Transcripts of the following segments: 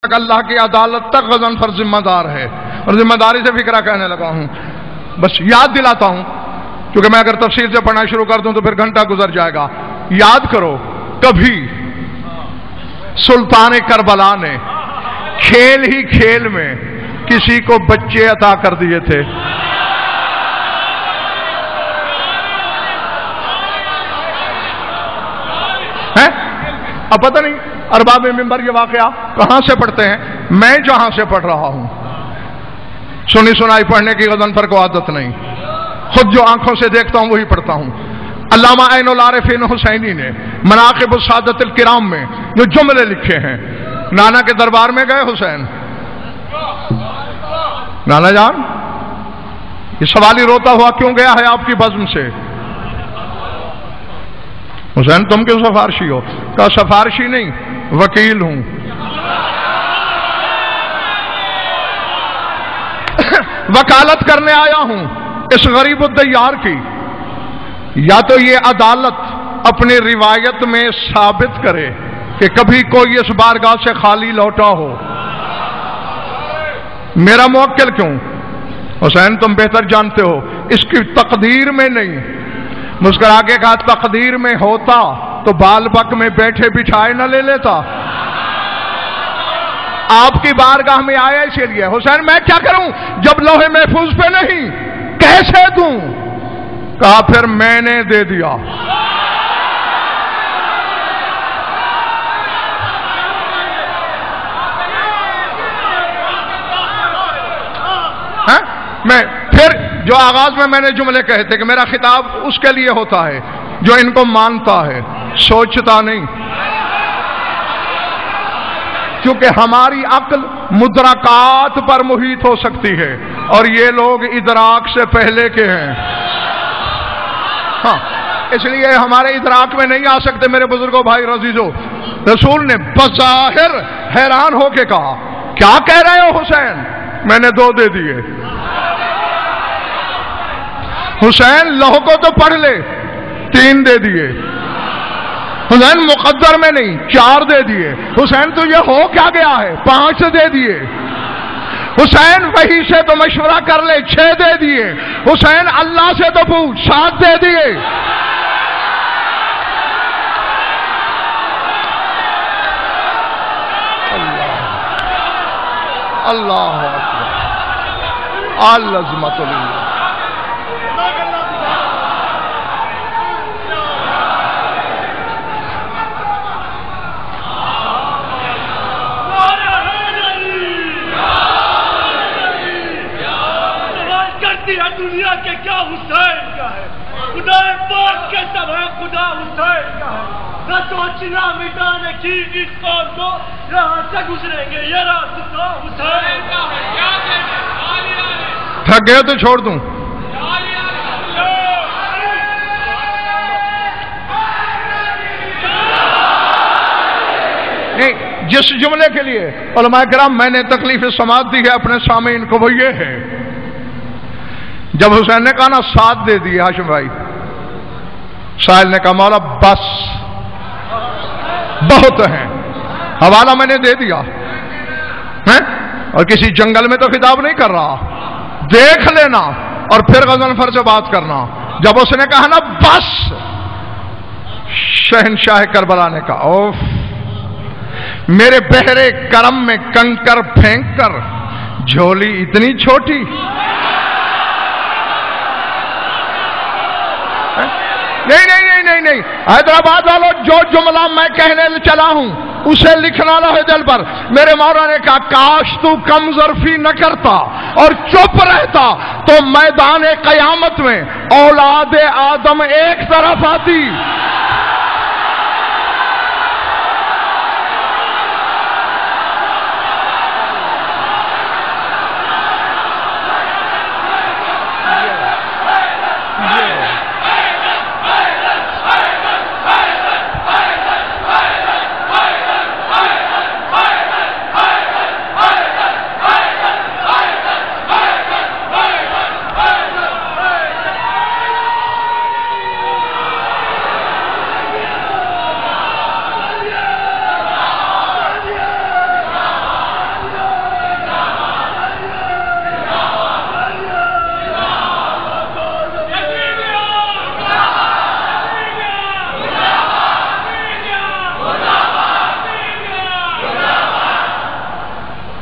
اللہ کی عدالت تک غضنفر ذمہ دار ہے، اور ذمہ داری سے فکرہ کہنے لگا ہوں. بس یاد دلاتا ہوں، کیونکہ میں اگر تفصیل سے پڑھنا شروع کر دوں تو پھر گھنٹہ گزر جائے گا. یاد کرو کبھی سلطان کربلا نے کھیل ہی کھیل میں کسی کو بچے عطا کر دیے تھے. اب پتہ نہیں ارباب منبر یہ واقعہ کہاں سے پڑھتے ہیں، میں جہاں سے پڑھ رہا ہوں سنی سنائی پڑھنے کی غضنفر کو عادت نہیں، خود جو آنکھوں سے دیکھتا ہوں وہی پڑھتا ہوں. علامہ عین العارفین حسینی نے مناقب السادۃ الکرام میں جو جملے لکھے ہیں، نانا کے دربار میں گئے حسین، نانا جان یہ سوالی روتا ہوا کیوں گیا ہے آپ کی بزم سے؟ حسین تم کیوں سفارشی ہو؟ کہا سفارشی نہیں وکیل ہوں. وکالت کرنے آیا ہوں اس غریب الدیار کی. یا تو یہ عدالت اپنی روایت میں ثابت کرے کہ کبھی کوئی اس بارگاہ سے خالی لوٹا ہو. میرا موکل کیوں؟ حسین تم بہتر جانتے ہو اس کی تقدیر میں نہیں. مسکرا کے کہا تقدیر میں ہوتا تو بال بک میں بیٹھے بٹھائے نہ لے لیتا. آپ کی بارگاہ میں آیا اسی لیے. حسین میں کیا کروں جب لوح محفوظ پہ نہیں، کیسے دوں؟ کہا پھر میں نے دے دیا. میں پھر جو آغاز میں نے جملے کہے تھے کہ میرا خطاب اس کے لیے ہوتا ہے جو ان کو مانتا ہے، سوچتا نہیں. کیونکہ ہماری عقل مدرکات پر محیط ہو سکتی ہے اور یہ لوگ ادراک سے پہلے کے ہیں. ہاں اس لیے ہمارے ادراک میں نہیں آ سکتے. میرے بزرگوں بھائی عزیزو، رسول نے بظاہر حیران ہو کے کہا کیا کہہ رہے ہو حسین؟ میں نے 2 دے دیے. حسین لوح کو تو پڑھ لے، 3 دے دیے. حسین مقدر میں نہیں، 4 دے دیے. حسین تو یہ ہو کیا گیا ہے؟ 5 دے دیے. حسین وہی سے تو مشورہ کر لے، 6 دے دیے. حسین اللہ سے تو پوچھ، 7 دے دیے. اللہ العظمت للہ. دنیا کے کیا حسین کا ہے، خدا پاک کے سب ہے، خدا حسین کا ہے. نہ سوچنا مٹانے کی اس قوم کو، یہاں سے گزریں گے یہ راستہ حسین کا ہے. تھک گئے تو چھوڑ دوں. نہیں، جس جملے کے لیے علماء کرام میں نے تکلیف سماعت دی ہے اپنے سامعین کو وہ یہ ہے، جب حسین نے کہا نا 7 دے دیے ہاشم بھائی، سائل نے کہا مولا بس بہت ہیں، حوالہ میں نے دے دیا. اور کسی جنگل میں تو خطاب نہیں کر رہا، دیکھ لینا اور پھر غضنفر سے بات کرنا. جب اس نے کہا نا بس، شہنشاہ کربلا نے کہا اوف، میرے بہرے کرم میں کنکر پھینک کر جھولی اتنی چھوٹی. نہیں نہیں نہیں نہیں نہیں، حیدرآباد والوں جو جملہ میں کہنے چلا ہوں اسے لکھنا لوح دل پر. میرے مولا نے کہا کاش تو کم ظرفی نہ کرتا اور چپ رہتا تو میدان قیامت میں اولاد آدم ایک طرف آتی.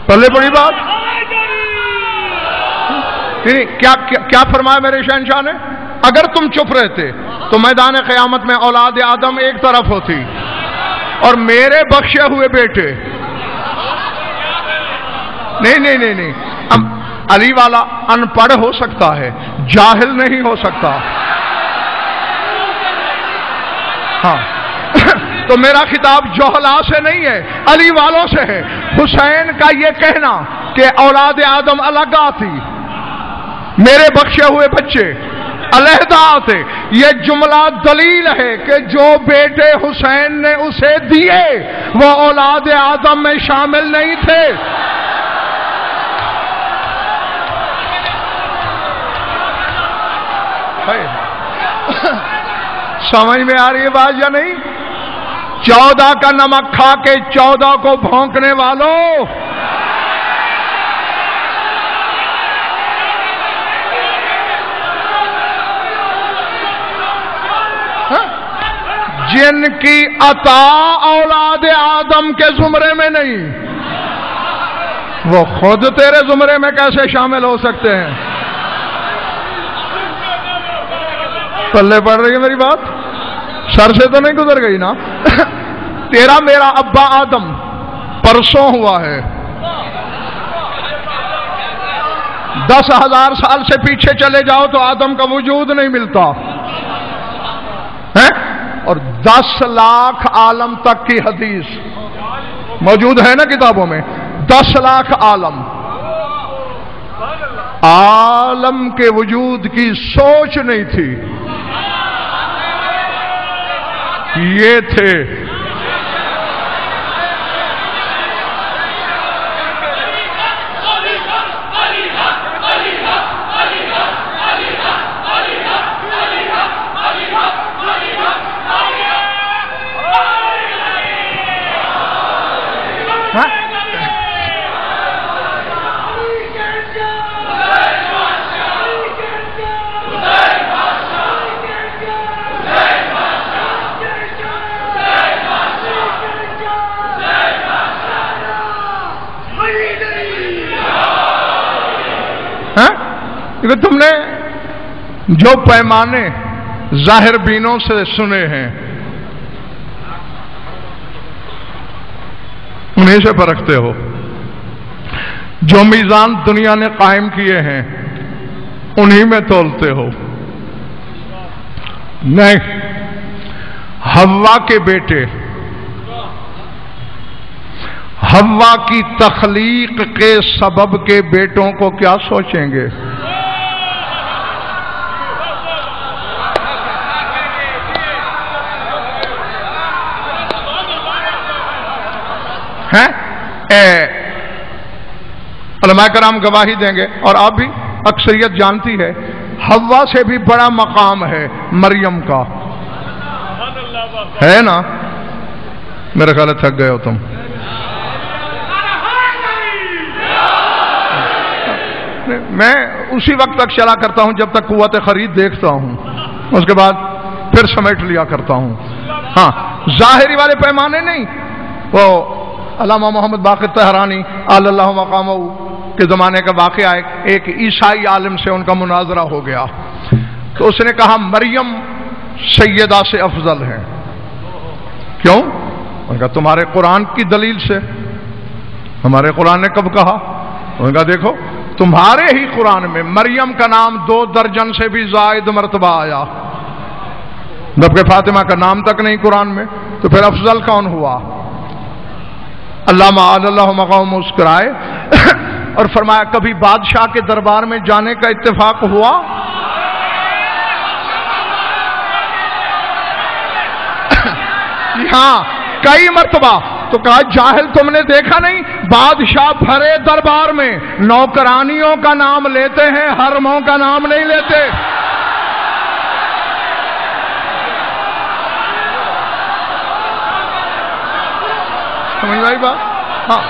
پلے پڑی بات نہیں. کیا فرمایا میرے شہنشاہ نے؟ اگر تم چپ رہتے تو میدان قیامت میں اولاد آدم ایک طرف ہوتی اور میرے بخشے ہوئے بیٹے. نہیں علی والا ان پڑھ ہو سکتا ہے، جاہل نہیں ہو سکتا. ہاں تو میرا خطاب جوہلا سے نہیں ہے، علی والوں سے ہے. حسین کا یہ کہنا کہ اولاد آدم الگ آتی، میرے بخشے ہوئے بچے علیحدہ آتے، یہ جملہ دلیل ہے کہ جو بیٹے حسین نے اسے دیے وہ اولاد آدم میں شامل نہیں تھے. سمجھ میں آ رہی ہے بات یا نہیں؟ 14 کا نمک کھا کے 14 کو بھونکنے والوں، جن کی عطا اولاد آدم کے زمرے میں نہیں، وہ خود تیرے زمرے میں کیسے شامل ہو سکتے ہیں؟ پلے پڑ رہی ہے میری بات؟ سر سے تو نہیں گزر گئی نا؟ تیرا میرا ابا آدم پرسوں ہوا ہے، 10,000 سال سے پیچھے چلے جاؤ تو آدم کا وجود نہیں ملتا ہے، اور 10 لاکھ عالم تک کی حدیث موجود ہے نا کتابوں میں. 10 لاکھ عالم کے وجود کی سوچ نہیں تھی، یہ تھے. کیونکہ تم نے جو پیمانے ظاہر بینوں سے سنے ہیں انہیں سے پرکھتے ہو، جو میزان دنیا نے قائم کیے ہیں انہی میں تولتے ہو. نہیں، حوا کے بیٹے حوا کی تخلیق کے سبب کے بیٹوں کو کیا سوچیں گے؟ علماء کرام گواہی دیں گے اور آپ بھی اکثریت جانتی ہے، حوا سے بھی بڑا مقام ہے مریم کا، ہے نا؟ میرے خیال ہے تھک گئے ہو تم. میں اسی وقت تک چلا کرتا ہوں جب تک قوت خرید دیکھتا ہوں، اس کے بعد پھر سمیٹ لیا کرتا ہوں. ہاں ظاہری والے پیمانے نہیں. وہ علامہ محمد باقر طہرانی علی اللہ مقامہ کے زمانے کا واقعہ ہے، ایک عیسائی عالم سے ان کا مناظرہ ہو گیا تو اس نے کہا مریم سیدہ سے افضل ہے. کیوں؟ ان کا تمہارے قرآن کی دلیل سے. ہمارے قرآن نے کب کہا؟ ان کا دیکھو تمہارے ہی قرآن میں مریم کا نام 2 درجن سے بھی زائد مرتبہ آیا، جبکہ فاطمہ کا نام تک نہیں قرآن میں، تو پھر افضل کون ہوا؟ علامہ اللہ مقام مسکرائے اور فرمایا کبھی بادشاہ کے دربار میں جانے کا اتفاق ہوا؟ ہاں کئی مرتبہ. تو کہا جاہل تم نے دیکھا نہیں، بادشاہ بھرے دربار میں نوکرانیوں کا نام لیتے ہیں، حرموں کا نام نہیں لیتے. سمجھ آئی بات؟ ہاں